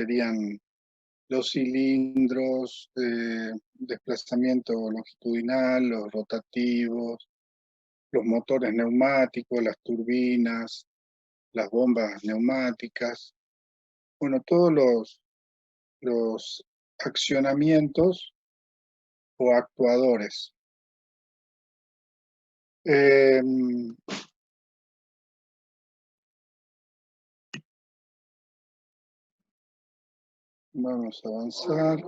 serían los cilindros, desplazamiento longitudinal, los rotativos, los motores neumáticos, las turbinas, las bombas neumáticas. Bueno, todos los accionamientos o actuadores. Vamos a avanzar.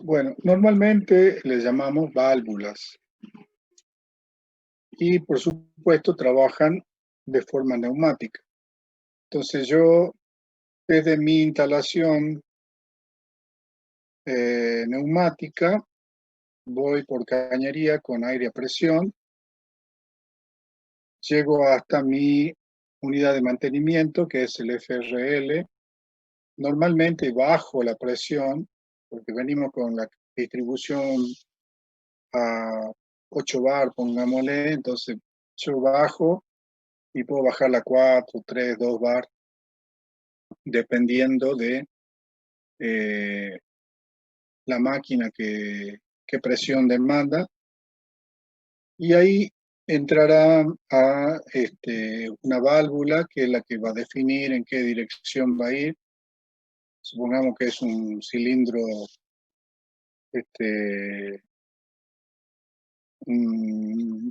Bueno, normalmente le llamamos válvulas y por supuesto trabajan de forma neumática. Entonces yo, desde mi instalación neumática, voy por cañería con aire a presión, llego hasta mi unidad de mantenimiento, que es el FRL. Normalmente bajo la presión, porque venimos con la distribución a 8 bar, pongámosle, entonces yo bajo y puedo bajar a 4, 3, 2 bar, dependiendo de la máquina que presión demanda. Y ahí entrará a una válvula que es la que va a definir en qué dirección va a ir. Supongamos que es un cilindro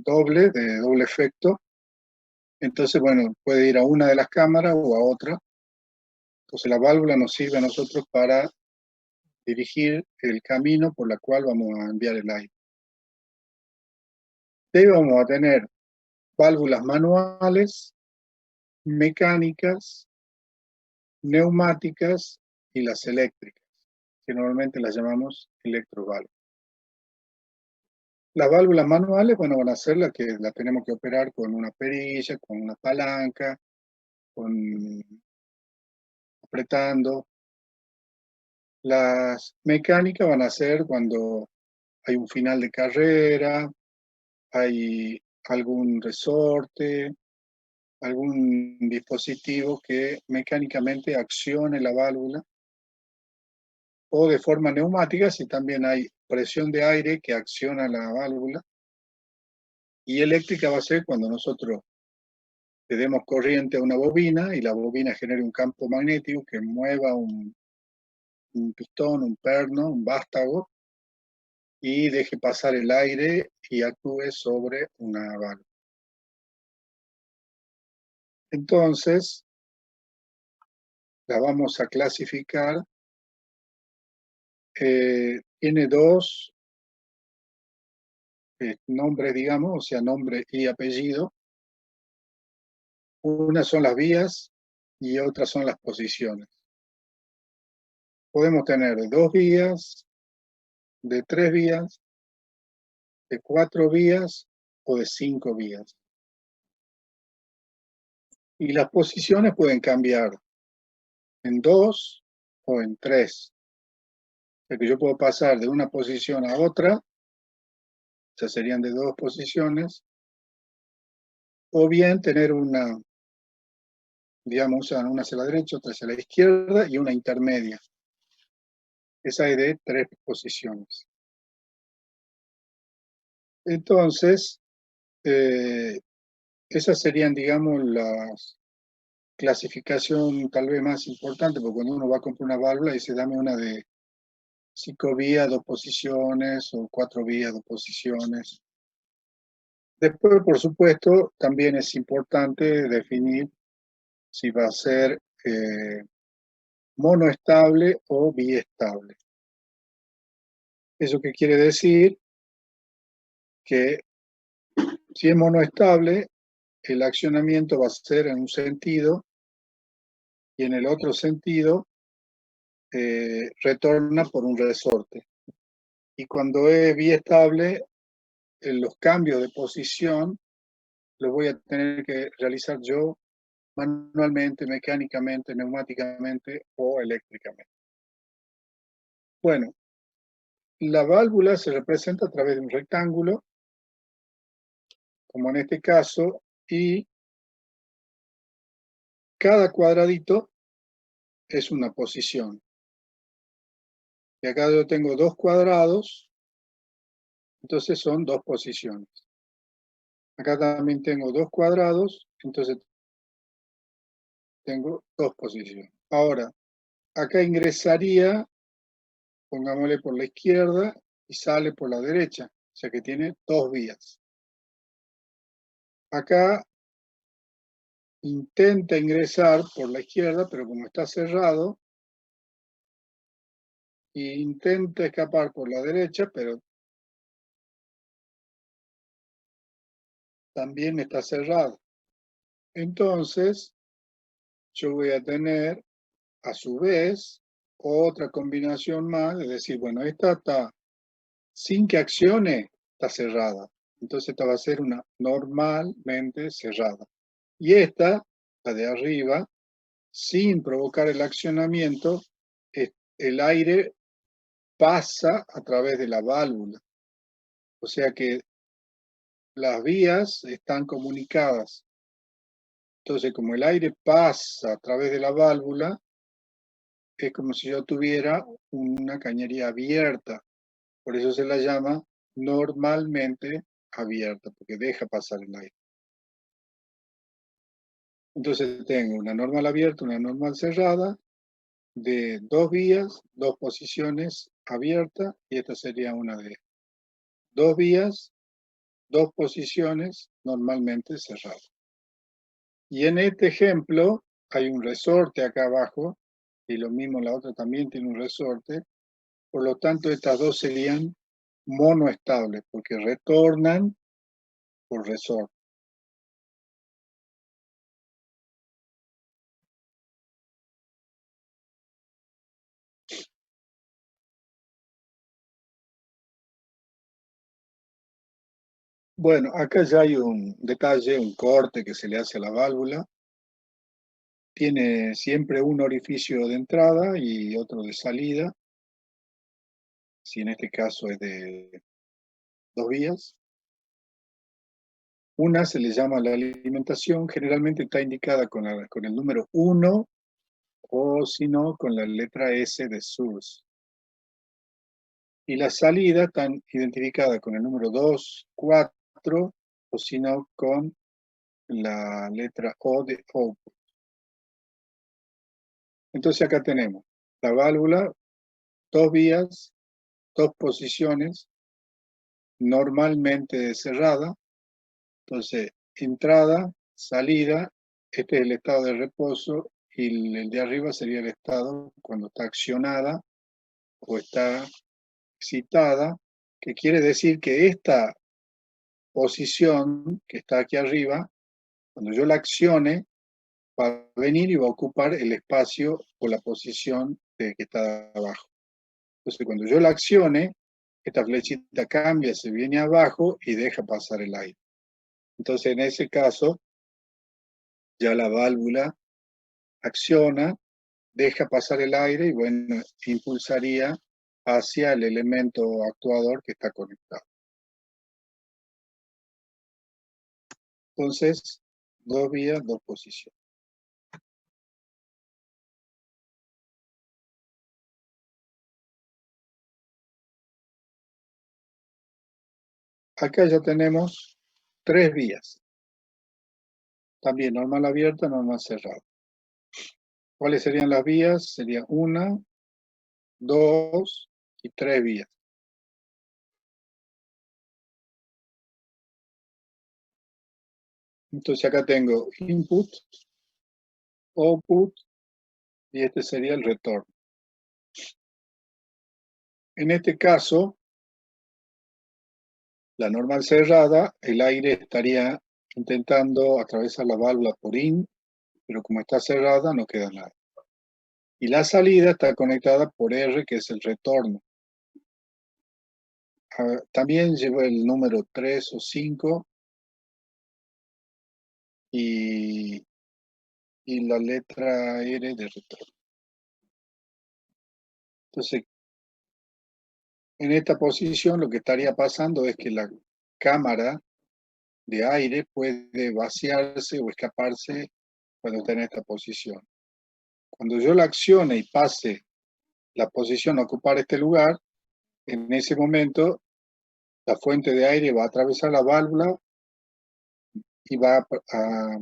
doble, de doble efecto. Entonces, bueno, puede ir a una de las cámaras o a otra. Entonces la válvula nos sirve a nosotros para dirigir el camino por el cual vamos a enviar el aire. Ahí vamos a tener válvulas manuales, mecánicas, neumáticas y las eléctricas, que normalmente las llamamos electroválvulas. Las válvulas manuales, bueno, van a ser las que las tenemos que operar con una perilla, con una palanca, apretando. Las mecánicas van a ser cuando hay un final de carrera, hay algún resorte, algún dispositivo que mecánicamente accione la válvula, o de forma neumática si también hay presión de aire que acciona la válvula. Y eléctrica va a ser cuando nosotros le demos corriente a una bobina y la bobina genere un campo magnético que mueva un pistón, un perno, un vástago, y deje pasar el aire y actúe sobre una válvula. Entonces, la vamos a clasificar. Tiene dos nombres, digamos, o sea, nombre y apellido. Una son las vías y otras son las posiciones. Podemos tener de 2 vías, de 3 vías, de 4 vías o de 5 vías. Y las posiciones pueden cambiar en 2 o en 3. O sea que yo puedo pasar de una posición a otra, o sea, serían de 2 posiciones, o bien tener una, digamos, una hacia la derecha, otra hacia la izquierda y una intermedia. Esa es de 3 posiciones. Entonces, esas serían, digamos, las clasificación tal vez más importante, porque cuando uno va a comprar una válvula dice, dame una de 5 vías, 2 posiciones, o 4 vías, 2 posiciones. Después, por supuesto, también es importante definir si va a ser monoestable o biestable. ¿Eso qué quiere decir? Que si es monoestable, el accionamiento va a ser en un sentido y en el otro sentido retorna por un resorte. Y cuando es biestable, los cambios de posición los voy a tener que realizar yo manualmente, mecánicamente, neumáticamente o eléctricamente. Bueno, la válvula se representa a través de un rectángulo, como en este caso, y cada cuadradito es una posición. Y acá yo tengo 2 cuadrados, entonces son 2 posiciones. Acá también tengo 2 cuadrados, entonces tengo 2 posiciones. Ahora, acá ingresaría, pongámosle por la izquierda, y sale por la derecha, o sea que tiene 2 vías. Acá intenta ingresar por la izquierda, pero como está cerrado, e intenta escapar por la derecha, pero también está cerrado. Entonces, yo voy a tener, a su vez, otra combinación más, es decir, bueno, esta está, sin que accione, está cerrada. Entonces, esta va a ser una normalmente cerrada. Y esta, la de arriba, sin provocar el accionamiento, el aire pasa a través de la válvula. O sea que las vías están comunicadas. Entonces, como el aire pasa a través de la válvula, es como si yo tuviera una cañería abierta. Por eso se la llama normalmente abierta, porque deja pasar el aire. Entonces tengo una normal abierta, una normal cerrada, de 2 vías, 2 posiciones abiertas, y esta sería una de 2 vías, 2 posiciones normalmente cerradas. Y en este ejemplo hay un resorte acá abajo, y lo mismo la otra también tiene un resorte, por lo tanto estas dos serían monoestables, porque retornan por resorte. Bueno, acá ya hay un detalle, un corte que se le hace a la válvula. Tiene siempre un orificio de entrada y otro de salida, si en este caso es de 2 vías. Una se le llama la alimentación, generalmente está indicada con el número 1 o si no con la letra S de source. Y la salida están identificadas con el número 2, 4 o si no con la letra O de output. Entonces acá tenemos la válvula, 2 vías, 2 posiciones, normalmente cerrada. Entonces, entrada, salida, este es el estado de reposo y el de arriba sería el estado cuando está accionada o está excitada, que quiere decir que esta posición que está aquí arriba, cuando yo la accione, va a venir y va a ocupar el espacio o la posición que está abajo. Entonces, cuando yo la accione, esta flechita cambia, se viene abajo y deja pasar el aire. Entonces, en ese caso, ya la válvula acciona, deja pasar el aire y, bueno, impulsaría hacia el elemento actuador que está conectado. Entonces, 2 vías, 2 posiciones. Acá ya tenemos 3 vías. También normal abierta, normal cerrada. ¿Cuáles serían las vías? Sería 1, 2 y 3 vías. Entonces acá tengo input, output y este sería el retorno. En este caso, la normal cerrada, el aire estaría intentando atravesar la válvula por in, pero como está cerrada no queda nada. Y la salida está conectada por R, que es el retorno. También lleva el número 3 o 5 y la letra R de retorno. Entonces, En esta posición lo que estaría pasando es que la cámara de aire puede vaciarse o escaparse cuando está en esta posición. Cuando yo la accione y pase la posición a ocupar este lugar, en ese momento la fuente de aire va a atravesar la válvula y va a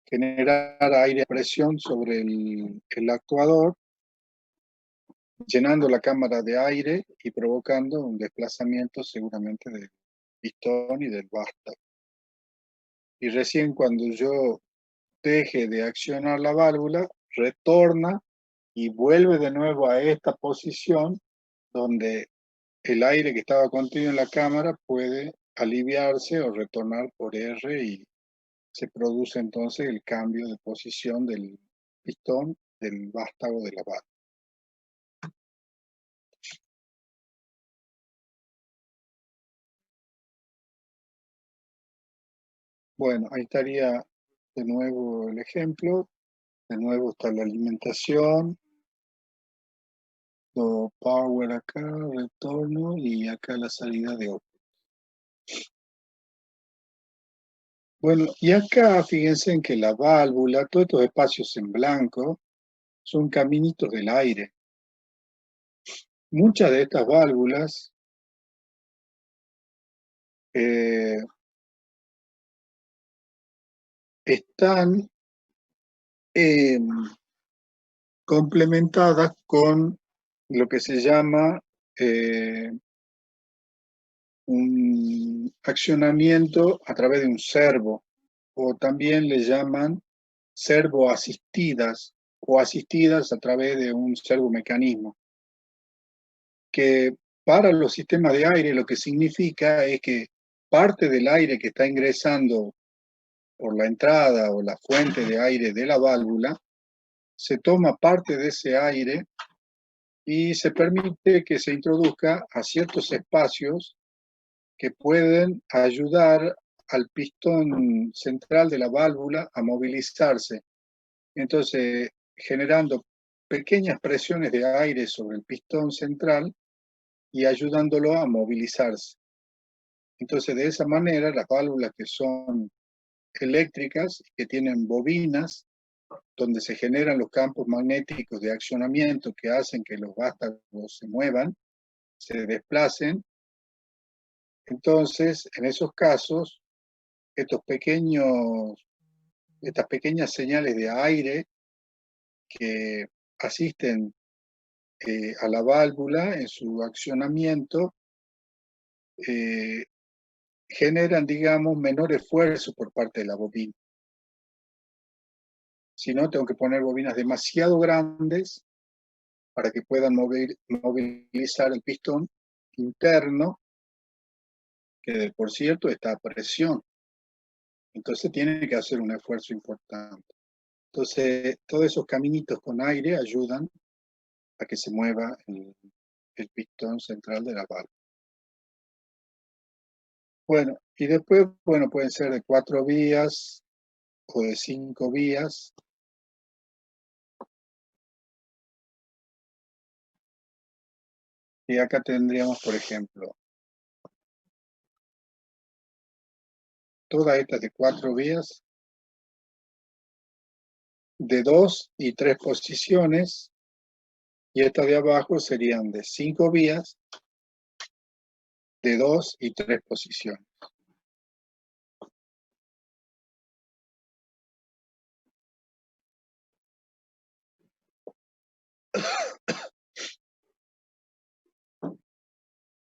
generar aire a presión sobre el actuador, llenando la cámara de aire y provocando un desplazamiento seguramente del pistón y del vástago. Y recién cuando yo deje de accionar la válvula, retorna y vuelve de nuevo a esta posición donde el aire que estaba contenido en la cámara puede aliviarse o retornar por R y se produce entonces el cambio de posición del pistón del vástago de la válvula. Bueno, ahí estaría de nuevo el ejemplo. De nuevo está la alimentación, power acá, retorno y acá la salida de output. Bueno, y acá fíjense en que la válvula, todos estos espacios en blanco, son caminitos del aire. Muchas de estas válvulas están complementadas con lo que se llama un accionamiento a través de un servo, o también le llaman servoasistidas o asistidas a través de un servomecanismo, que para los sistemas de aire lo que significa es que parte del aire que está ingresando por la entrada o la fuente de aire de la válvula, se toma parte de ese aire y se permite que se introduzca a ciertos espacios que pueden ayudar al pistón central de la válvula a movilizarse. Entonces, generando pequeñas presiones de aire sobre el pistón central y ayudándolo a movilizarse. Entonces, de esa manera, las válvulas que son eléctricas, que tienen bobinas, donde se generan los campos magnéticos de accionamiento que hacen que los vástagos se muevan, se desplacen. Entonces, en esos casos, estas pequeñas señales de aire que asisten a la válvula en su accionamiento eh, generan, digamos, menor esfuerzo por parte de la bobina. Si no, tengo que poner bobinas demasiado grandes para que puedan movilizar el pistón interno, que por cierto está a presión. Entonces tiene que hacer un esfuerzo importante. Entonces, todos esos caminitos con aire ayudan a que se mueva el pistón central de la válvula. Bueno, y después, bueno, pueden ser de 4 vías o de 5 vías. Y acá tendríamos, por ejemplo, todas estas de 4 vías, de 2 y 3 posiciones, y estas de abajo serían de 5 vías, de 2 y 3 posiciones.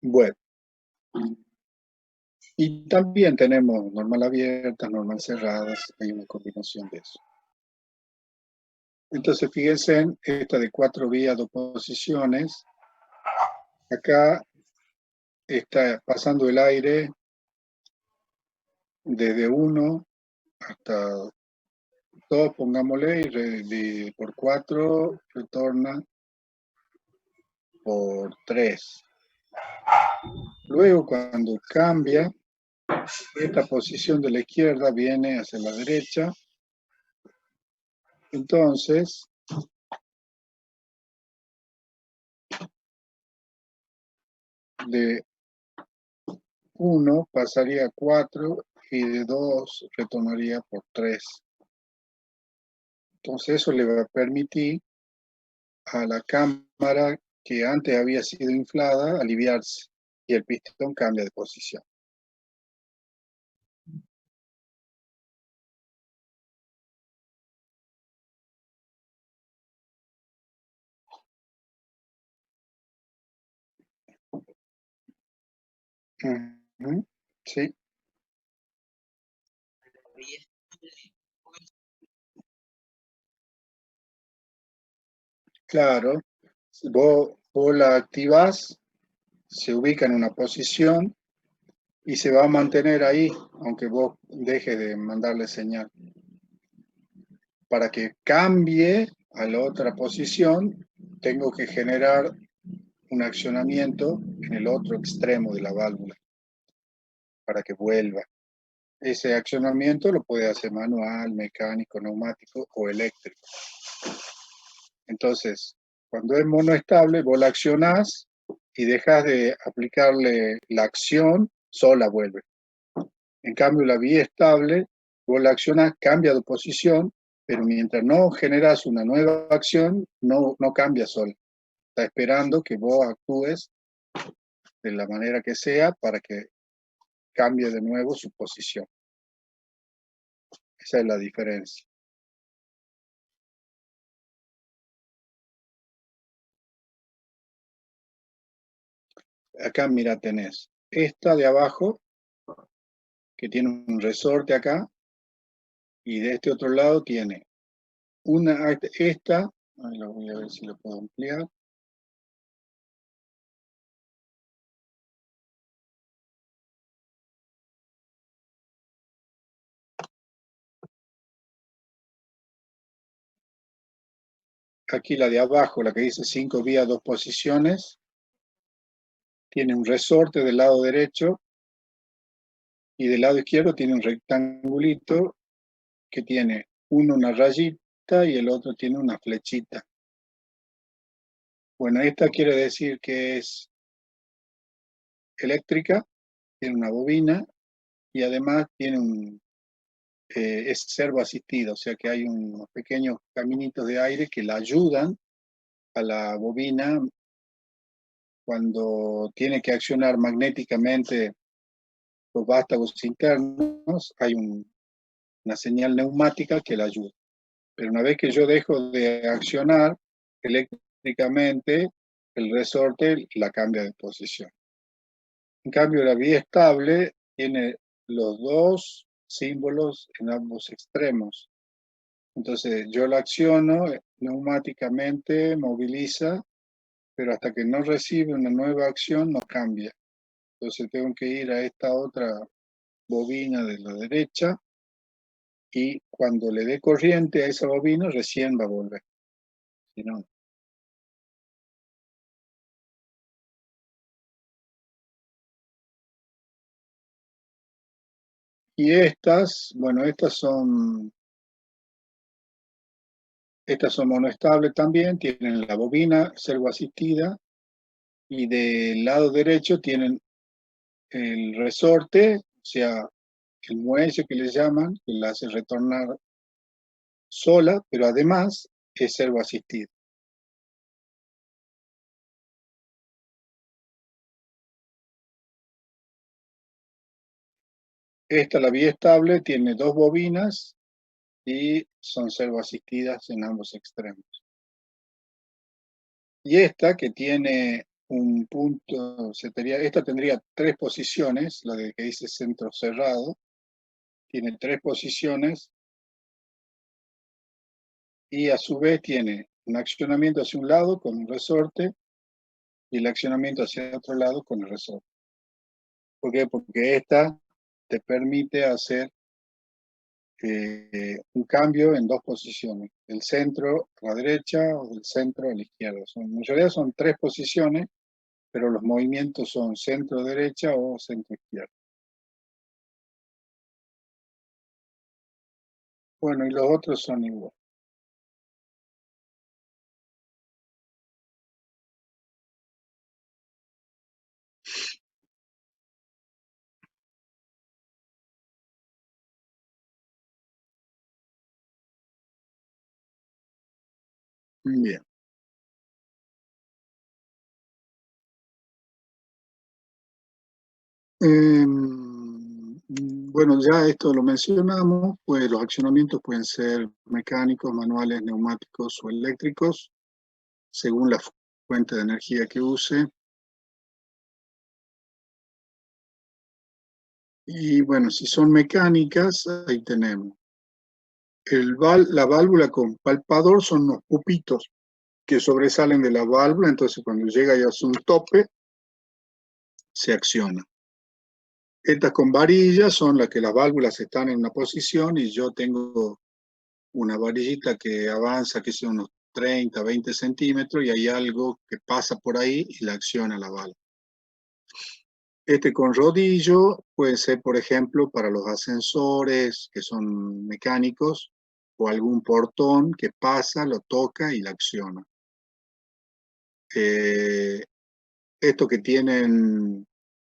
Bueno, y también tenemos normal abiertas, normal cerradas, hay una combinación de eso. Entonces, fíjense en esta de 4 vías, 2 posiciones. Acá está pasando el aire desde 1 hasta 2, pongámosle, y por 4 retorna por 3. Luego, cuando cambia, esta posición de la izquierda viene hacia la derecha. Entonces, de 1 pasaría a 4 y de 2 retornaría por 3. Entonces eso le va a permitir a la cámara que antes había sido inflada aliviarse y el pistón cambia de posición. Ujú, sí, claro. Si vos la activás, se ubica en una posición y se va a mantener ahí, aunque vos dejes de mandarle señal. Para que cambie a la otra posición, tengo que generar un accionamiento en el otro extremo de la válvula para que vuelva. Ese accionamiento lo puede hacer manual, mecánico, neumático o eléctrico. Entonces, cuando es monoestable, vos la accionás y dejas de aplicarle la acción, sola vuelve. En cambio, la biestable, vos la accionás, cambia de posición, pero mientras no generas una nueva acción, no cambia sola. Está esperando que vos actúes de la manera que sea para que cambie de nuevo su posición. Esa es la diferencia. Acá, mira, tenés esta de abajo, que tiene un resorte acá, y de este otro lado tiene esta, ahí lo voy a ver si lo puedo ampliar. Aquí la de abajo, la que dice 5 vías, 2 posiciones, tiene un resorte del lado derecho y del lado izquierdo tiene un rectangulito que tiene uno una rayita y el otro tiene una flechita. Bueno, esta quiere decir que es eléctrica, tiene una bobina y además tiene es servo asistido, o sea que hay unos pequeños caminitos de aire que la ayudan a la bobina cuando tiene que accionar magnéticamente los vástagos internos, hay una señal neumática que la ayuda. Pero una vez que yo dejo de accionar eléctricamente, el resorte la cambia de posición. En cambio, la vía estable tiene los dos símbolos en ambos extremos. Entonces, yo la acciono neumáticamente, moviliza, pero hasta que no recibe una nueva acción no cambia. Entonces, tengo que ir a esta otra bobina de la derecha y cuando le dé corriente a esa bobina recién va a volver. Si no, y estas, bueno, estas son monoestables también, tienen la bobina servo asistida y del lado derecho tienen el resorte, o sea, el muelle que les llaman, que la hace retornar sola, pero además es servo asistido. Esta, la vía estable, tiene dos bobinas y son servo asistidas en ambos extremos. Y esta que tiene un punto, esta tendría tres posiciones, la de que dice centro cerrado, tiene tres posiciones y a su vez tiene un accionamiento hacia un lado con un resorte y el accionamiento hacia otro lado con el resorte. ¿Por qué? Porque esta te permite hacer un cambio en dos posiciones, del centro a la derecha o del centro a la izquierda. En realidad son tres posiciones, pero los movimientos son centro-derecha o centro-izquierda. Bueno, y los otros son igual. Bien. Bueno, ya esto lo mencionamos, pues los accionamientos pueden ser mecánicos, manuales, neumáticos o eléctricos, según la fuente de energía que use. Y bueno, si son mecánicas, ahí tenemos. La válvula con palpador son unos pupitos que sobresalen de la válvula, entonces cuando llega ya a un tope, se acciona. Estas con varillas son las que las válvulas están en una posición y yo tengo una varillita que avanza, que sea unos 30, 20 centímetros y hay algo que pasa por ahí y la acciona la válvula. Este con rodillo puede ser, por ejemplo, para los ascensores que son mecánicos o algún portón que pasa, lo toca y la acciona. Eh, Estos que tienen,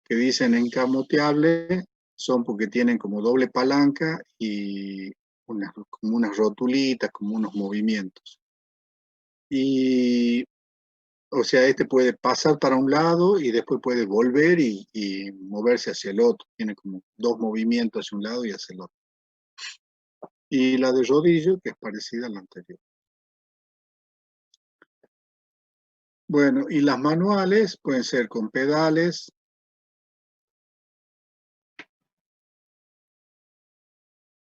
que dicen encamoteable, son porque tienen como doble palanca y como unas rotulitas, como unos movimientos. Y, o sea, este puede pasar para un lado y después puede volver y moverse hacia el otro. Tiene como dos movimientos hacia un lado y hacia el otro. Y la de rodillo, que es parecida a la anterior. Bueno, y las manuales pueden ser con pedales,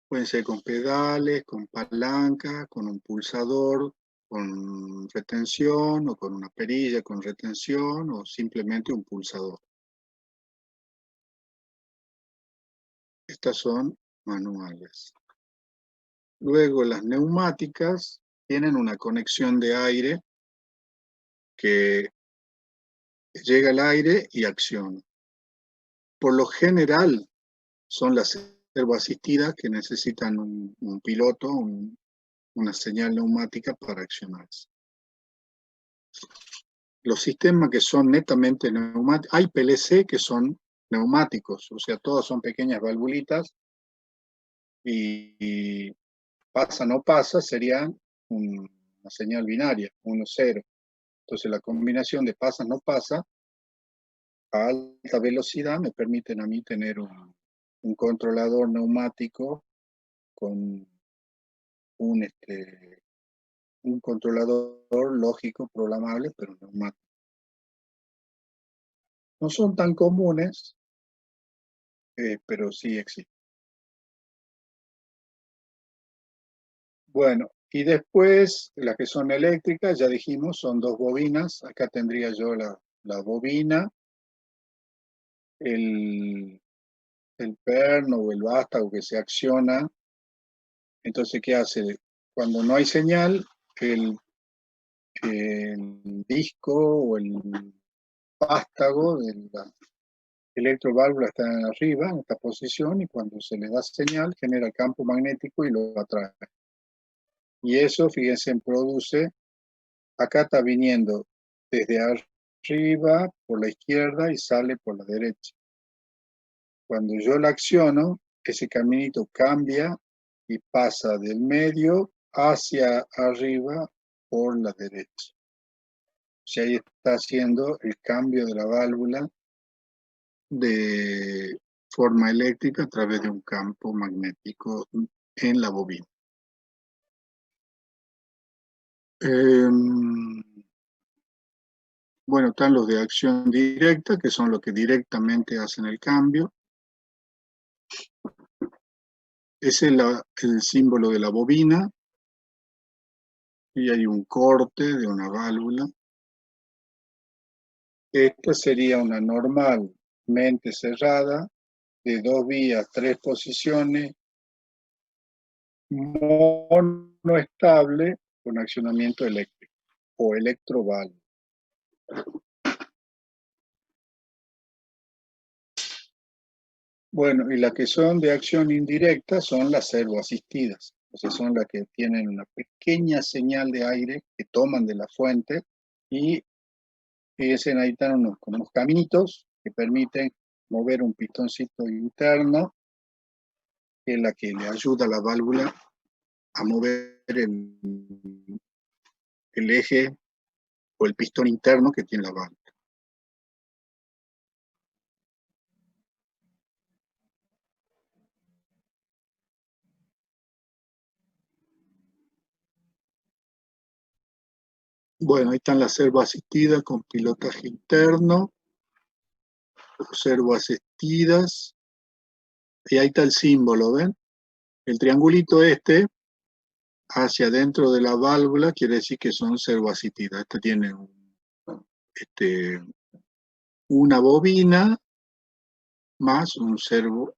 pueden ser con pedales, con palanca, con un pulsador, con retención o con una perilla con retención o simplemente un pulsador. Estas son manuales. Luego las neumáticas tienen una conexión de aire que llega al aire y acciona. Por lo general son las servoasistidas que necesitan un piloto, una señal neumática para accionarse. Los sistemas que son netamente neumáticos, hay PLC que son neumáticos, o sea, todas son pequeñas valvulitas y pasa no pasa serían una señal binaria, 1-0. Entonces la combinación de pasa no pasa a alta velocidad me permiten a mí tener un controlador neumático con un, un controlador lógico programable, pero neumático. No son tan comunes, pero sí existen. Bueno, y después las que son eléctricas, ya dijimos, son dos bobinas. Acá tendría yo la bobina, el, el perno o el vástago que se acciona. Entonces, ¿qué hace? Cuando no hay señal, el disco o el vástago de la electroválvula está arriba, en esta posición, y cuando se le da señal, genera campo magnético y lo atrae. Y eso, fíjense, produce, acá está viniendo desde arriba por la izquierda y sale por la derecha. Cuando yo la acciono, ese caminito cambia y pasa del medio hacia arriba por la derecha. O sea, ahí está haciendo el cambio de la válvula de forma eléctrica a través de un campo magnético en la bobina. Bueno, están los de acción directa, que son los que directamente hacen el cambio. Ese es el símbolo de la bobina y hay un corte de una válvula. Esta sería una normalmente cerrada de 2 vías, 3 posiciones, monoestable con accionamiento eléctrico o electroválvula. Bueno, y las que son de acción indirecta son las servoasistidas. O sea, son las que tienen una pequeña señal de aire que toman de la fuente y fíjense, ahí están unos caminitos que permiten mover un pistoncito interno, que es la que le ayuda a la válvula a mover el eje o el pistón interno que tiene la válvula. Bueno, ahí están las servoasistidas con pilotaje interno, los servoasistidas, y ahí está el símbolo, ¿ven? El triangulito este hacia adentro de la válvula quiere decir que son servoasistidas. Esta tiene una bobina más un servo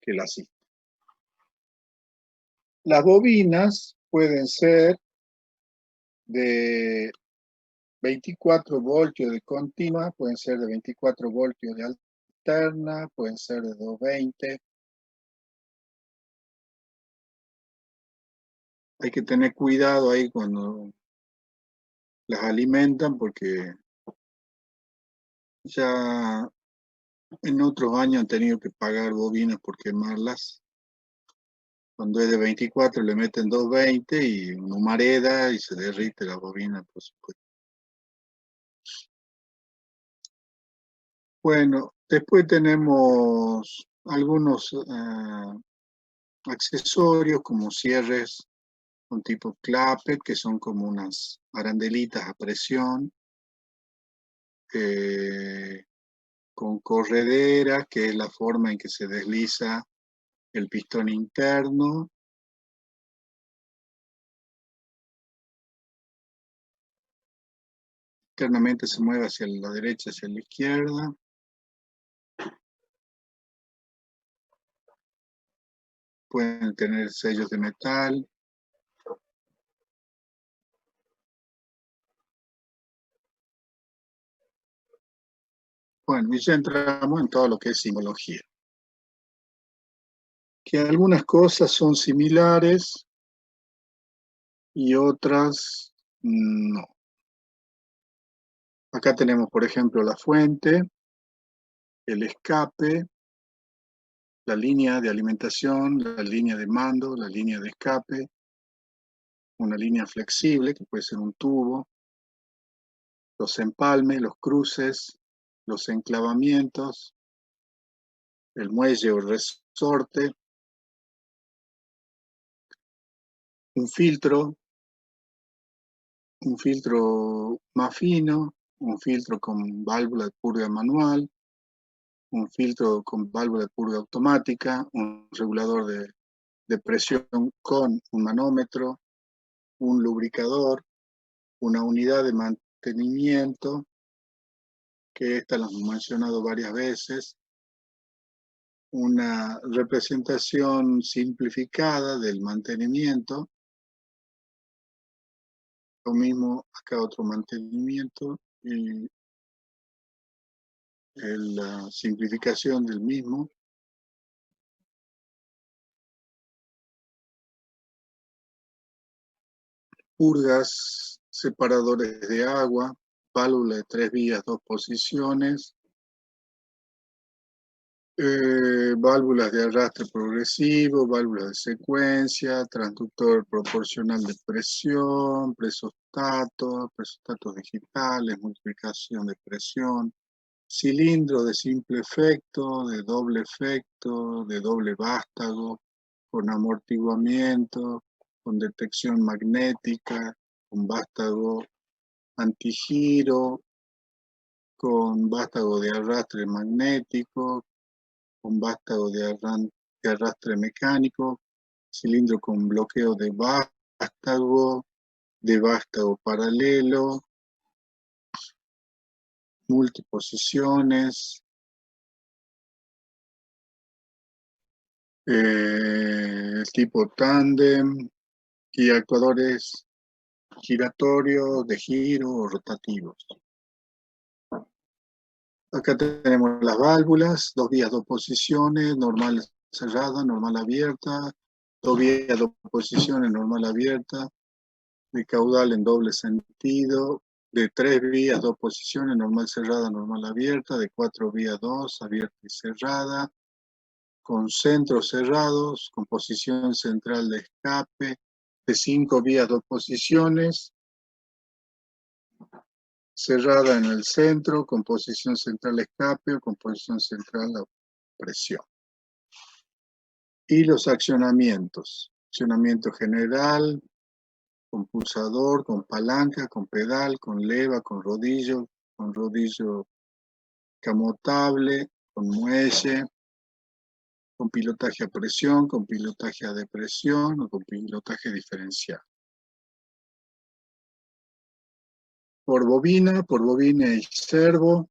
que la asiste. Las bobinas pueden ser de 24 voltios de continua, pueden ser de 24 voltios de alterna, pueden ser de 220. Hay que tener cuidado ahí cuando las alimentan porque ya en otros años han tenido que pagar bobinas por quemarlas. Cuando es de 24 le meten 220 y una humareda y se derrite la bobina, por supuesto. Bueno, después tenemos algunos accesorios como cierres con tipo clapet, que son como unas arandelitas a presión, con corredera, que es la forma en que se desliza el pistón interno. Internamente se mueve hacia la derecha, hacia la izquierda. Pueden tener sellos de metal. Bueno, y ya entramos en todo lo que es simbología. Que algunas cosas son similares y otras no. Acá tenemos, por ejemplo, la fuente, el escape, la línea de alimentación, la línea de mando, la línea de escape, una línea flexible, que puede ser un tubo, los empalmes, los cruces, los enclavamientos, el muelle o resorte, un filtro más fino, un filtro con válvula de purga manual, un filtro con válvula de purga automática, un regulador de presión con un manómetro, un lubricador, una unidad de mantenimiento, que esta la hemos mencionado varias veces, una representación simplificada del mantenimiento, lo mismo acá otro mantenimiento y la simplificación del mismo. Purgas, separadores de agua, válvula de 3 vías, 2 posiciones, válvulas de arrastre progresivo, válvulas de secuencia, transductor proporcional de presión, presostatos digitales, multiplicación de presión, cilindro de simple efecto, de doble vástago, con amortiguamiento, con detección magnética, con vástago antigiro, con vástago de arrastre magnético, con vástago de arrastre mecánico, cilindro con bloqueo de vástago paralelo, multiposiciones, tipo tándem y actuadores giratorios, de giro o rotativos. Acá tenemos las válvulas, 2 vías, 2 posiciones, normal cerrada, normal abierta, 2 vías, 2 posiciones, normal abierta, de caudal en doble sentido, de 3 vías, 2 posiciones, normal cerrada, normal abierta, de 4 vías, 2, abierta y cerrada, con centros cerrados, con posición central de escape, de 5 vías, 2 posiciones, cerrada en el centro, con posición central escape o con posición central la presión. Y los accionamientos. Accionamiento general, con pulsador, con palanca, con pedal, con leva, con rodillo camotable, con muelle, con pilotaje a presión, con pilotaje a depresión o con pilotaje diferencial. Por bobina y servo,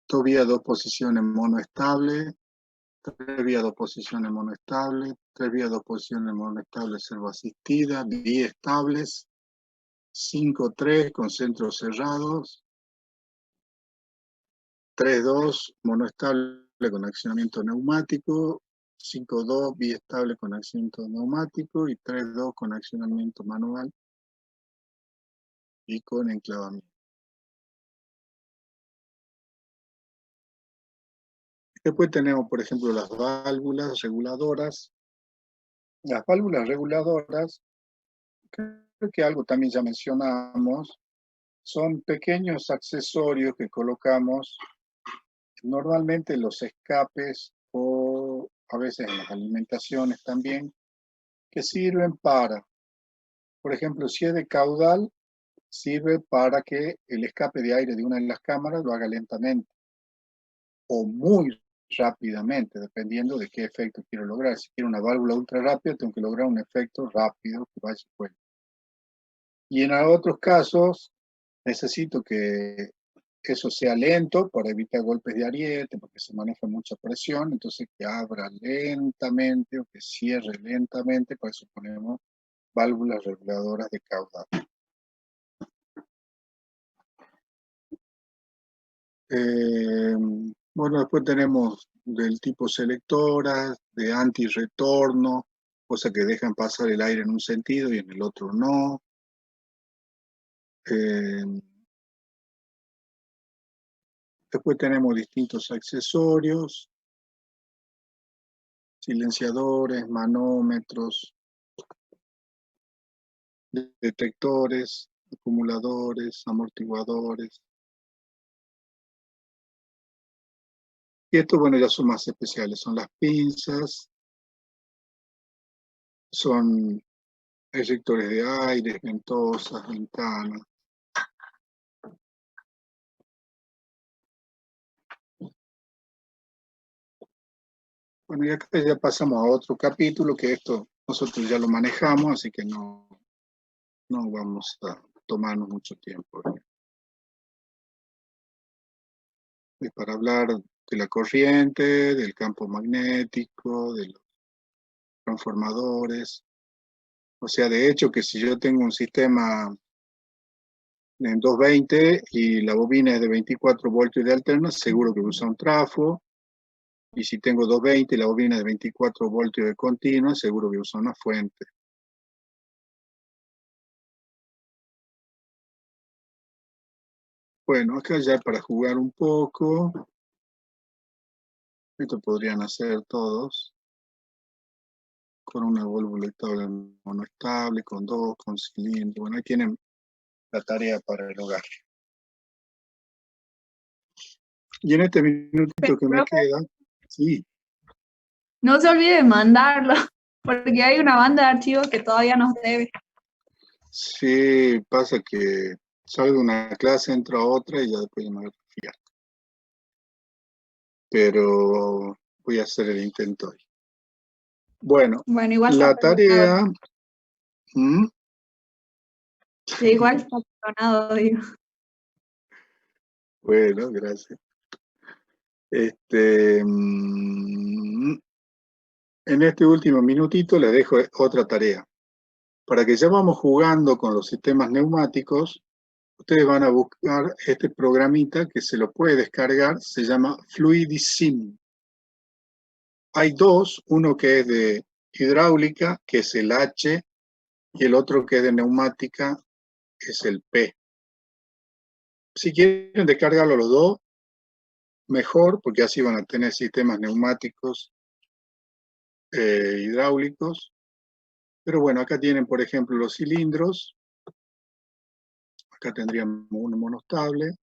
dos vías, dos posiciones monoestable, tres vías, dos posiciones monoestable, tres vías, dos posiciones monoestable servo asistida, biestables, 5-3 con centros cerrados, 3-2 monoestable con accionamiento neumático, 5-2 biestable con accionamiento neumático y 3-2 con accionamiento manual y con enclavamiento. Después tenemos, por ejemplo, las válvulas reguladoras. Las válvulas reguladoras, creo que algo también ya mencionamos, son pequeños accesorios que colocamos normalmente en los escapes o a veces en las alimentaciones también, que sirven para, por ejemplo, si es de caudal, sirve para que el escape de aire de una de las cámaras lo haga lentamente o muy rápidamente, dependiendo de qué efecto quiero lograr. Si quiero una válvula ultra rápida, tengo que lograr un efecto rápido que vaya y vuelva. Y en otros casos, necesito que eso sea lento para evitar golpes de ariete, porque se maneja mucha presión, entonces que abra lentamente o que cierre lentamente, para eso ponemos válvulas reguladoras de caudal. Bueno, después tenemos del tipo selectoras, de antirretorno, cosa que dejan pasar el aire en un sentido y en el otro no. Después tenemos distintos accesorios, silenciadores, manómetros, detectores, acumuladores, amortiguadores. Y estos, bueno, ya son más especiales, son las pinzas, son eyectores de aire, ventosas, ventanas. Bueno, y acá ya pasamos a otro capítulo, que esto nosotros ya lo manejamos, así que no vamos a tomarnos mucho tiempo. Es para hablar de la corriente, del campo magnético, de los transformadores. O sea, de hecho, que si yo tengo un sistema en 220 y la bobina es de 24 voltios de alterna, seguro que usa un trafo. Y si tengo 220 y la bobina es de 24 voltios de continua, seguro que usa una fuente. Bueno, acá ya para jugar un poco, esto podrían hacer todos, con una válvula estable monoestable, con dos, con cilindro. Bueno, ahí tienen la tarea para el hogar. Y en este minutito que me queda, sí. No se olvide de mandarlo, porque hay una banda de archivos que todavía nos debe. Sí, pasa que salgo de una clase, entro a otra y ya después ya me voy a fiar. Pero voy a hacer el intento hoy. Bueno, Igual la tarea... Sí, igual está perdonado, digo. Bueno, gracias. En este último minutito les dejo otra tarea. Para que ya vamos jugando con los sistemas neumáticos, ustedes van a buscar este programita que se lo puede descargar, se llama Fluidisim. Hay dos, uno que es de hidráulica, que es el H, y el otro que es de neumática, que es el P. Si quieren descargarlo los dos, mejor, porque así van a tener sistemas neumáticos hidráulicos. Pero bueno, acá tienen, por ejemplo, los cilindros. Acá tendríamos un monostable.